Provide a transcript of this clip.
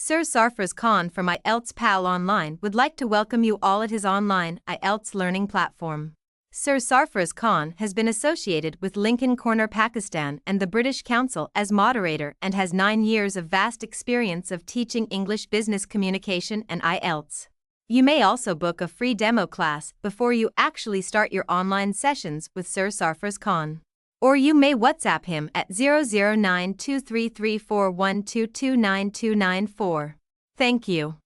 Sir Sarfaraz Khan from IELTS PAL Online would like to welcome you all at his online IELTS learning platform. Sir Sarfaraz Khan has been associated with Lincoln Corner, Pakistan and the British Council as moderator and has 9 years of vast experience of teaching English business communication and IELTS. You may also book a free demo class before you actually start your online sessions with Sir Sarfaraz Khan. Or you may WhatsApp him at 009233412299294. Thank you.